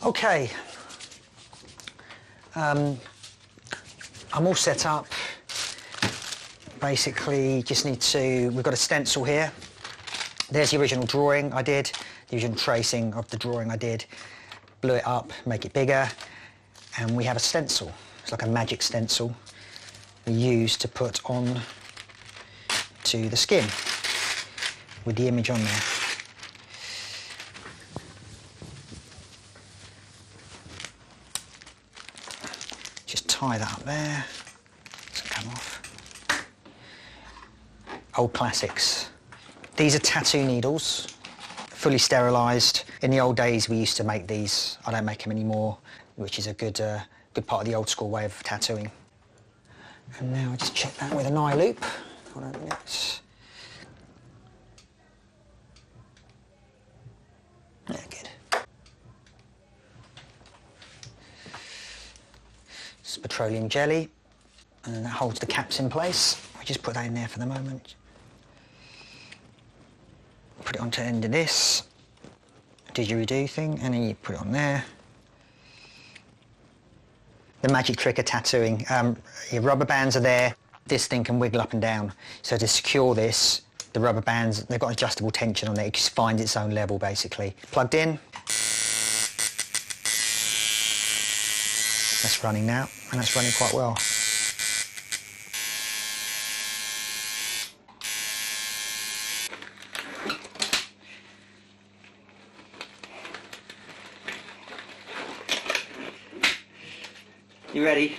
Okay. I'm all set up. Basically, just need to... We've got a stencil here. There's the original drawing I did, the original tracing of the drawing I did. Blew it up, make it bigger, and we have a stencil. It's like a magic stencil we use to put on to the skin with the image on there. Just tie that up there. Doesn't come off. Old classics. These are tattoo needles, fully sterilised. In the old days, we used to make these. I don't make them anymore, which is a good part of the old school way of tattooing. And now I just check that with an eye loop. Hold on a minute. Yeah, good. It's petroleum jelly, and that holds the caps in place. I just put that in there for the moment. Put it onto the end of this didgeridoo thing, and then you put it on there. The magic trick of tattooing, your rubber bands are there. This thing can wiggle up and down. So to secure this, the rubber bands, they've got adjustable tension on there. It just finds its own level, basically. Plugged in. That's running now, and that's running quite well. You ready?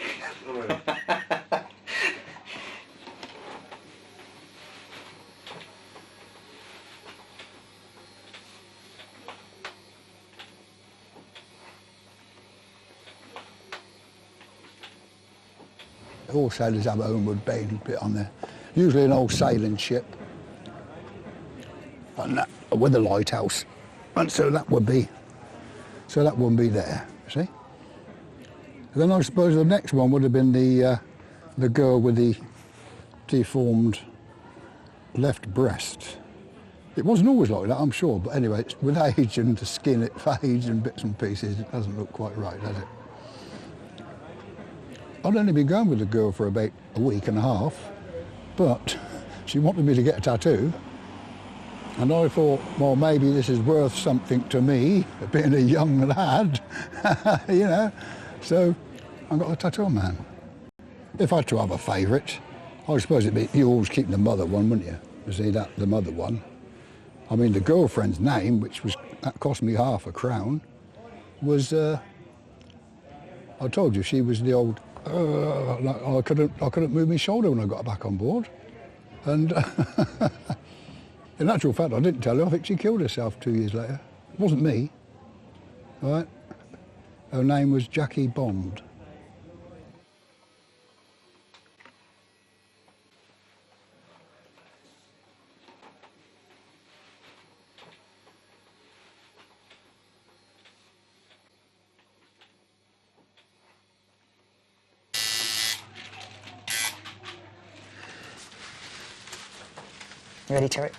All sailors have a homeward bound bit on there. Usually an old sailing ship. And that, with a lighthouse. And so that would be, wouldn't be there, see? And then I suppose the next one would have been the girl with the deformed left breast. It wasn't always like that, I'm sure, but anyway, with age and the skin, it fades in bits and pieces. It doesn't look quite right, does it? I'd only been going with the girl for about a week and a half, but she wanted me to get a tattoo, and I thought, well, maybe this is worth something to me, being a young lad, you know. So I got a tattoo man. If I had to have a favourite, I suppose it'd be, you always keep the mother one, wouldn't you? You see that, the mother one. I mean, the girlfriend's name, that cost me half a crown, was, I told you, she was the old, I couldn't move my shoulder when I got back on board. And in actual fact, I didn't tell her, I think she killed herself 2 years later. It wasn't me, all right? Her name was Jackie Bond. You ready, Terry?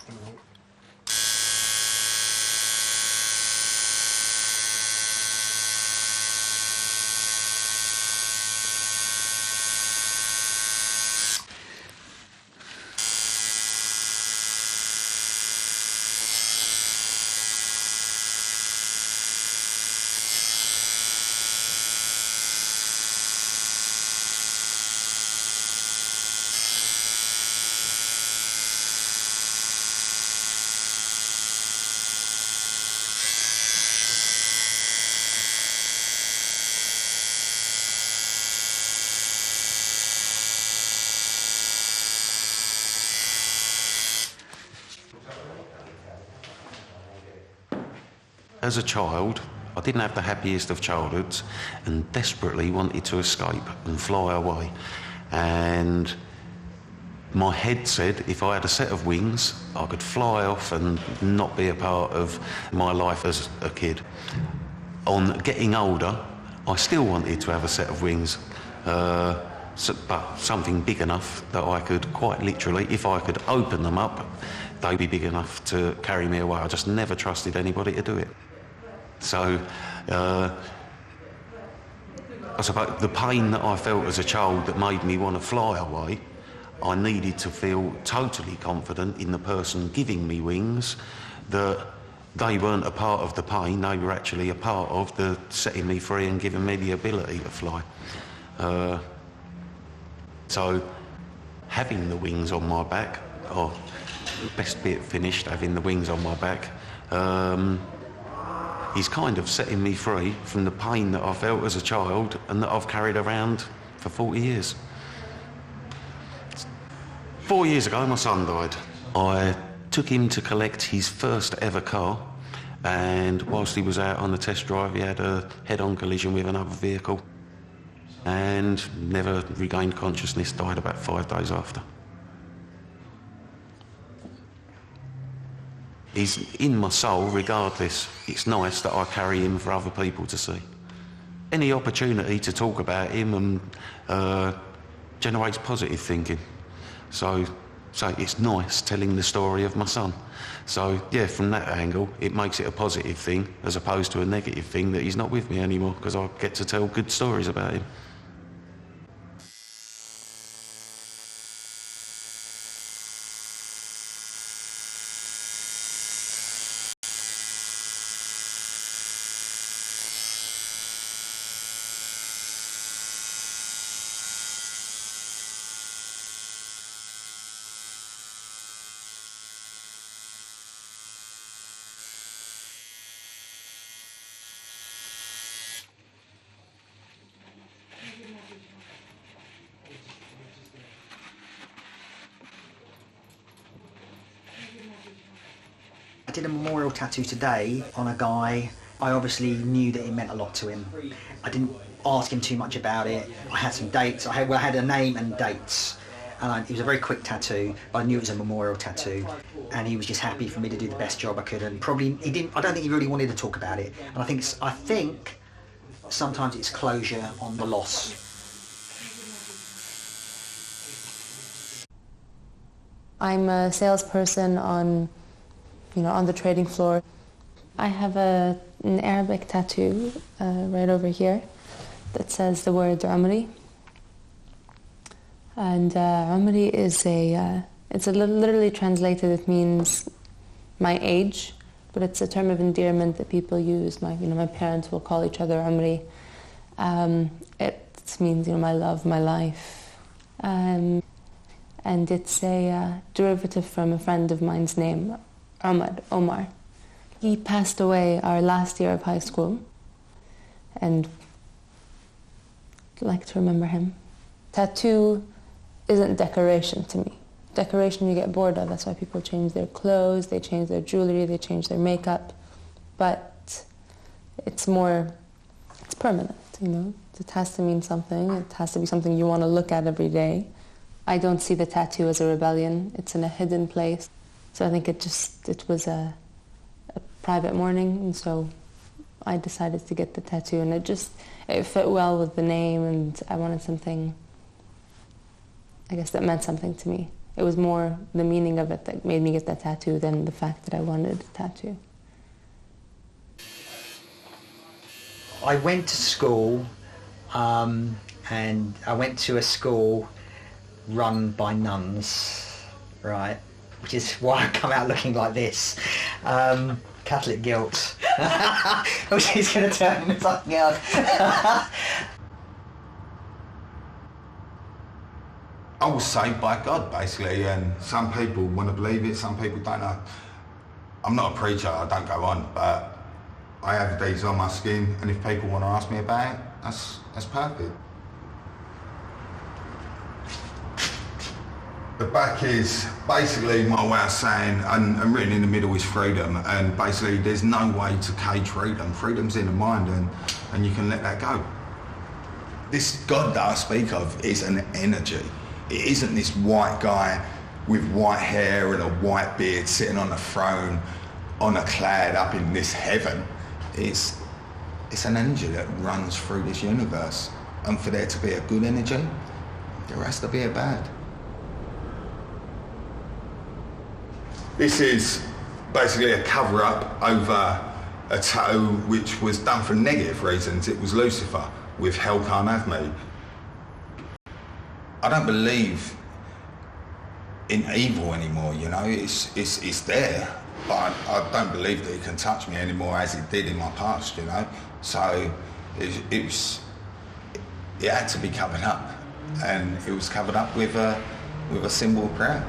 As a child, I didn't have the happiest of childhoods and desperately wanted to escape and fly away. And my head said if I had a set of wings, I could fly off and not be a part of my life as a kid. On getting older, I still wanted to have a set of wings, but something big enough that I could quite literally, if I could open them up, they'd be big enough to carry me away. I just never trusted anybody to do it. So I suppose the pain that I felt as a child that made me want to fly away, I needed to feel totally confident in the person giving me wings that they weren't a part of the pain, they were actually a part of the setting me free and giving me the ability to fly. So having the wings on my back, or best bit finished, having the wings on my back, is kind of setting me free from the pain that I felt as a child and that I've carried around for 40 years. 4 years ago, my son died. I took him to collect his first ever car, and whilst he was out on the test drive, he had a head-on collision with another vehicle and never regained consciousness, died about 5 days after. He's in my soul regardless. It's nice that I carry him for other people to see. Any opportunity to talk about him generates positive thinking. So it's nice telling the story of my son. So yeah, from that angle, it makes it a positive thing as opposed to a negative thing that he's not with me anymore, because I get to tell good stories about him. I did a memorial tattoo today on a guy. I obviously knew that it meant a lot to him. I didn't ask him too much about it. I had some dates. I had a name and dates. And it was a very quick tattoo, but I knew it was a memorial tattoo. And he was just happy for me to do the best job I could. And probably I don't think he really wanted to talk about it. And I think sometimes it's closure on the loss. I'm a salesperson on the trading floor. I have an Arabic tattoo right over here that says the word Umri. And Umri is literally translated, it means my age, but it's a term of endearment that people use. My parents will call each other Umri. It means, my love, my life. And it's a derivative from a friend of mine's name, Omar. He passed away our last year of high school, and I'd like to remember him. Tattoo isn't decoration to me. Decoration you get bored of, that's why people change their clothes, they change their jewelry, they change their makeup, but it's permanent, It has to mean something, it has to be something you want to look at every day. I don't see the tattoo as a rebellion, it's in a hidden place. So I think it was a private mourning, and so I decided to get the tattoo, and it fit well with the name, and I wanted something, I guess, that meant something to me. It was more the meaning of it that made me get that tattoo than the fact that I wanted a tattoo. I went to school, and I went to a school run by nuns, right? Which is why I come out looking like this. Catholic guilt. Oh, she's going to turn me something else. I was saved by God, basically, and some people want to believe it, some people don't know. I'm not a preacher, I don't go on, but I have these on my skin, and if people want to ask me about it, that's perfect. The back is basically my way of saying, and written in the middle is freedom, and basically there's no way to cage freedom. Freedom's in the mind, and you can let that go. This God that I speak of is an energy. It isn't this white guy with white hair and a white beard sitting on a throne on a cloud up in this heaven. It's an energy that runs through this universe, and for there to be a good energy, there has to be a bad. This is basically a cover-up over a tattoo which was done for negative reasons. It was Lucifer, with hell can't have me. I don't believe in evil anymore, you know. It's there, but I don't believe that it can touch me anymore as it did in my past, you know. So it had to be covered up, and it was covered up with a symbol of prayer.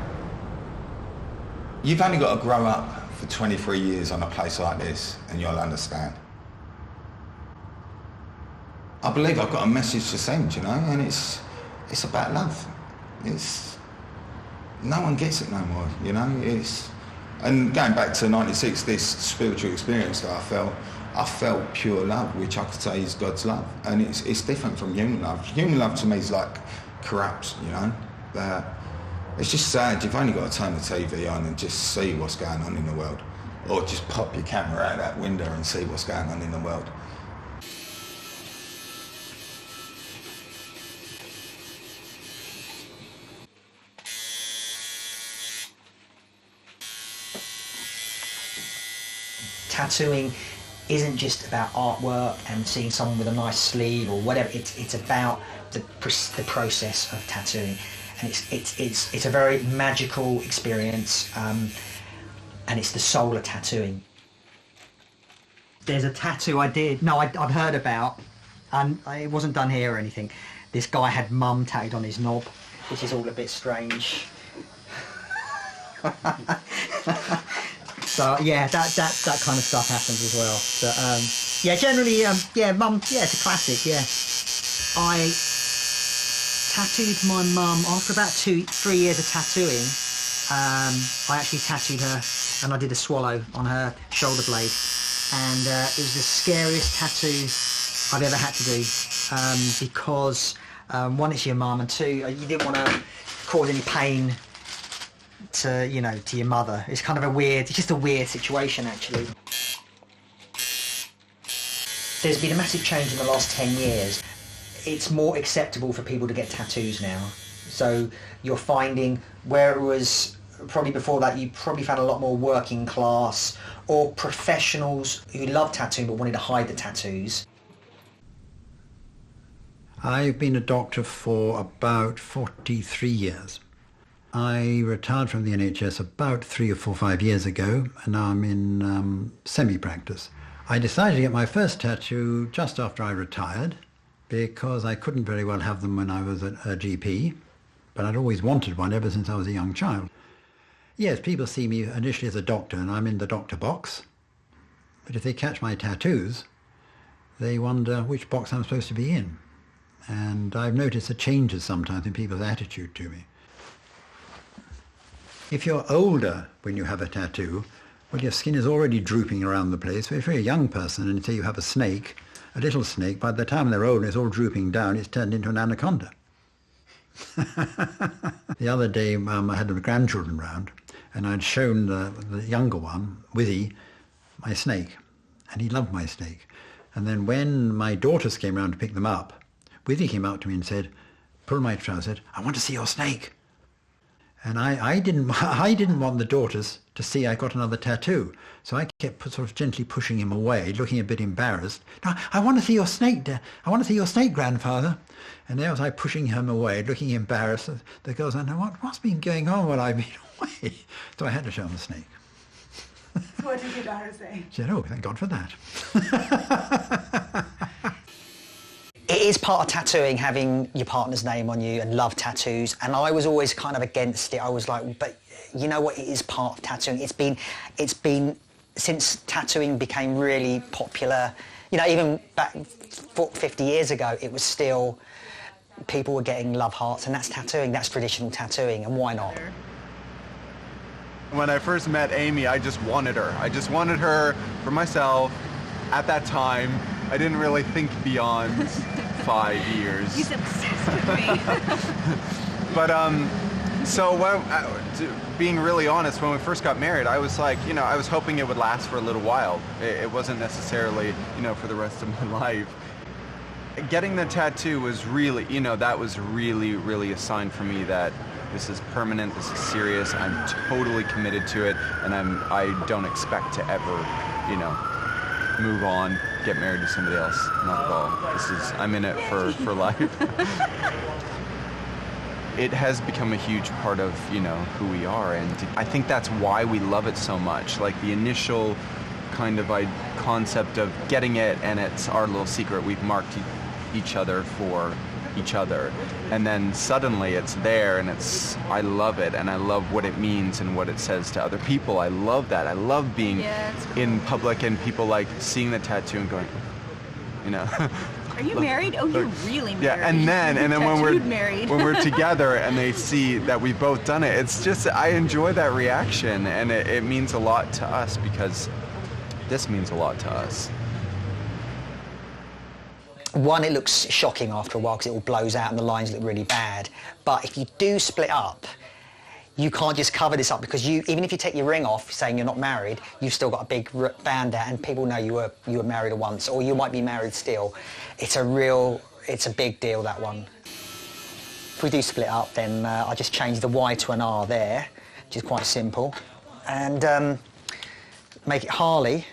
You've only got to grow up for 23 years on a place like this, and you'll understand. I believe I've got a message to send, you know, and it's about love. No one gets it no more, you know. And going back to 96, this spiritual experience that I felt pure love, which I could say is God's love, and it's different from human love. Human love to me is like corrupt, you know. It's just sad. You've only got to turn the TV on and just see what's going on in the world, or just pop your camera out that window and see what's going on in the world. Tattooing isn't just about artwork and seeing someone with a nice sleeve or whatever. It's about the process of tattooing, and it's a very magical experience, and it's the soul of tattooing. There's a tattoo I've heard about, and it wasn't done here or anything. This guy had mum tattooed on his knob, which is all a bit strange. So yeah, that kind of stuff happens as well. But yeah, generally, mum, it's a classic. Yeah, I tattooed my mum after about 2-3 years of tattooing. I actually tattooed her, and I did a swallow on her shoulder blade, and it was the scariest tattoo I've ever had to do, because one, it's your mum, and two, you didn't want to cause any pain to your mother. It's just a weird situation, actually. There's been a massive change in the last 10 years. It's more acceptable for people to get tattoos now. So you're finding, where it was probably before that, you probably found a lot more working class or professionals who loved tattooing but wanted to hide the tattoos. I've been a doctor for about 43 years. I retired from the NHS about 3 or 4 or 5 years ago, and now I'm in semi-practice. I decided to get my first tattoo just after I retired because I couldn't very well have them when I was a GP, but I'd always wanted one ever since I was a young child. Yes, people see me initially as a doctor, and I'm in the doctor box, but if they catch my tattoos, they wonder which box I'm supposed to be in. And I've noticed the changes sometimes in people's attitude to me. If you're older when you have a tattoo, well, your skin is already drooping around the place. But if you're a young person and say you have a snake, a little snake, by the time they're old and it's all drooping down, it's turned into an anaconda. The other day I had the grandchildren round, and I'd shown the younger one, Wizzy, my snake, and he loved my snake. And then when my daughters came round to pick them up, Wizzy came out to me and said, pulled my trousers, said, "I want to see your snake." And I didn't want the daughters to see I got another tattoo. So I kept sort of gently pushing him away, looking a bit embarrassed. "No, I want to see your snake, I want to see your snake, grandfather." And there was I pushing him away, looking embarrassed. The girls said, "What's been going on while I've been away?" So I had to show him the snake. What did your daughter say? She said, "Oh, thank God for that." It is part of tattooing having your partner's name on you and love tattoos, and I was always kind of against it. I was like, but you know what, it is part of tattooing. It's been since tattooing became really popular, even back 50 years ago, it was still, people were getting love hearts, and that's tattooing, that's traditional tattooing, and why not? When I first met Amy, I just wanted her. I just wanted her for myself. At that time, I didn't really think beyond 5 years. He's obsessed with me. But so being really honest, when we first got married, I was like, I was hoping it would last for a little while. It wasn't necessarily, for the rest of my life. Getting the tattoo was really, that was really, really a sign for me that this is permanent, this is serious, I'm totally committed to it, and I don't expect to ever, move on, get married to somebody else. Not at all. I'm in it for life. It has become a huge part of, who we are, and I think that's why we love it so much. Like the initial kind of concept of getting it, and it's our little secret. We've marked each other for each other, and then suddenly it's there, and I love it, and I love what it means and what it says to other people. I love that. I love being in public and people like seeing the tattoo and going, Are you married? Oh, you're really married. Yeah, and then when we're together and they see that we've both done it, it's just, I enjoy that reaction, and it means a lot to us because this means a lot to us. One, it looks shocking after a while because it all blows out and the lines look really bad. But if you do split up, you can't just cover this up because even if you take your ring off saying you're not married, you've still got a big band out and people know you were married once, or you might be married still. It's a big deal, that one. If we do split up, then I just change the Y to an R there, which is quite simple, and make it Harley,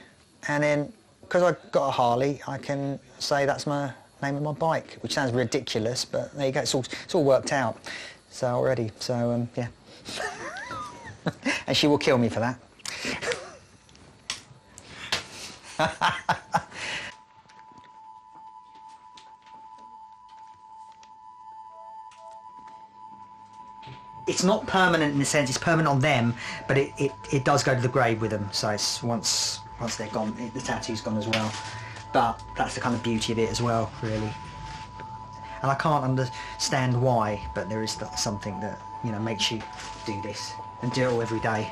and then because I've got a Harley, I can say that's my name of my bike, which sounds ridiculous, but there you go, it's all worked out. So already, yeah. And she will kill me for that. It's not permanent in the sense it's permanent on them, but it does go to the grave with them. So it's once they're gone, the tattoo's gone as well. But that's the kind of beauty of it as well, really. And I can't understand why, but there is something that makes you do this and do it all every day,